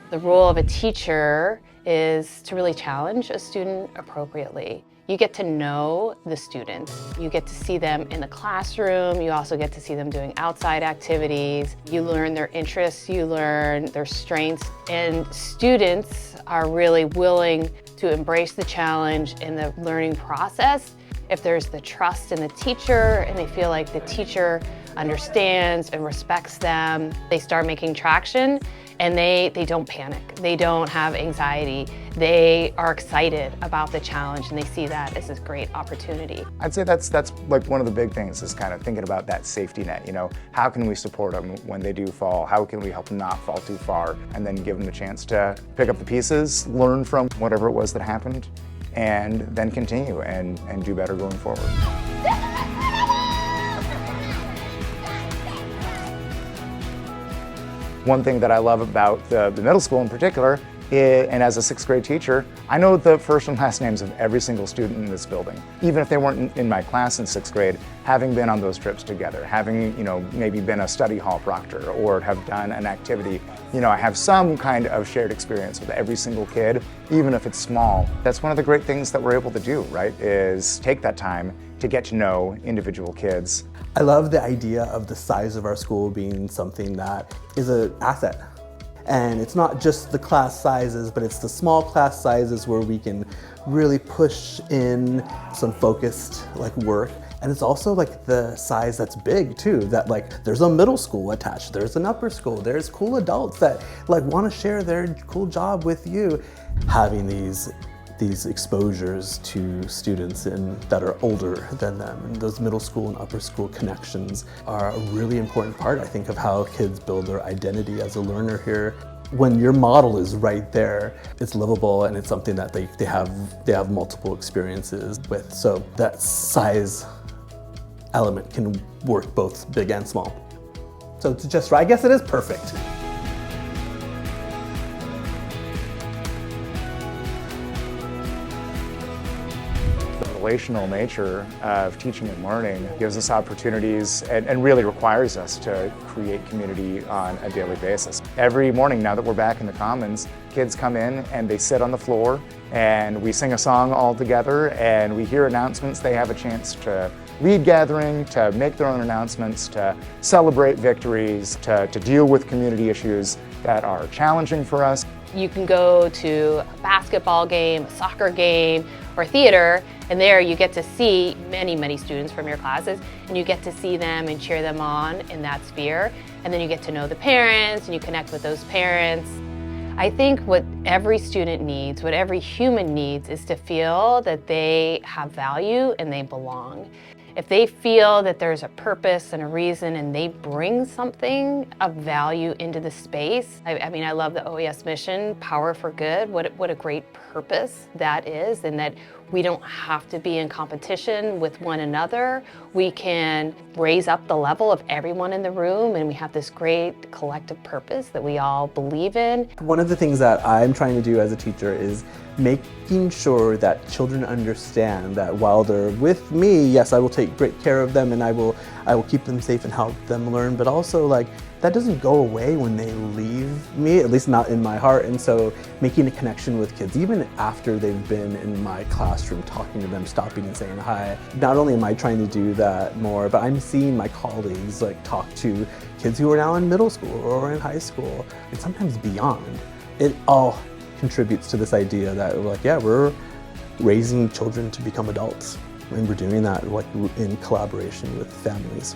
The role of a teacher is to really challenge a student appropriately. You get to know the students. You get to see them in the classroom. You also get to see them doing outside activities. You learn their interests, you learn their strengths, and students are really willing to embrace the challenge in the learning process. If there's the trust in the teacher and they feel like the teacher understands and respects them, they start making traction and they don't panic. They don't have anxiety. They are excited about the challenge and they see that as a great opportunity. I'd say that's like one of the big things is kind of thinking about that safety net. You know, how can we support them when they do fall? How can we help them not fall too far? And then give them the chance to pick up the pieces, learn from whatever it was that happened, and then continue and do better going forward. One thing that I love about the middle school in particular, and as a sixth grade teacher, I know the first and last names of every single student in this building. Even if they weren't in my class in sixth grade, having been on those trips together, having, maybe been a study hall proctor or have done an activity, I have some kind of shared experience with every single kid, even if it's small. That's one of the great things that we're able to do, right, is take that time to get to know individual kids. I love the idea of the size of our school being something that is an asset. And it's not just the class sizes, but it's the small class sizes where we can really push in some focused work. And it's also the size that's big too, that there's a middle school attached, there's an upper school, there's cool adults that want to share their cool job with you. Having these exposures to students that are older than them, and those middle school and upper school connections are a really important part, I think, of how kids build their identity as a learner here. When your model is right there, it's livable and it's something that they have multiple experiences with. So that size element can work both big and small. So it's just right. I guess it is perfect. Relational nature of teaching and learning gives us opportunities and really requires us to create community on a daily basis. Every morning now that we're back in the Commons, kids come in and they sit on the floor and we sing a song all together and we hear announcements. They have a chance to lead gathering, to make their own announcements, to celebrate victories, to deal with community issues that are challenging for us. You can go to a basketball game, a soccer game, or theater, and there you get to see many students from your classes, and you get to see them and cheer them on in that sphere, and then you get to know the parents and you connect with those parents. I think what every student needs, what every human needs, is to feel that they have value and they belong. If they feel that there's a purpose and a reason and they bring something of value into the space, I love the OES mission, Power for Good. What a great purpose that is, and that we don't have to be in competition with one another. We can raise up the level of everyone in the room, and we have this great collective purpose that we all believe in. One of the things that I'm trying to do as a teacher is making sure that children understand that while they're with me, yes, I will take great care of them and I will keep them safe and help them learn, but also that doesn't go away when they leave me, at least not in my heart. And so making a connection with kids, even after they've been in my classroom, talking to them, stopping and saying hi. Not only am I trying to do that more, but I'm seeing my colleagues talk to kids who are now in middle school or in high school, and sometimes beyond. It all contributes to this idea that we're raising children to become adults, and we're doing that in collaboration with families.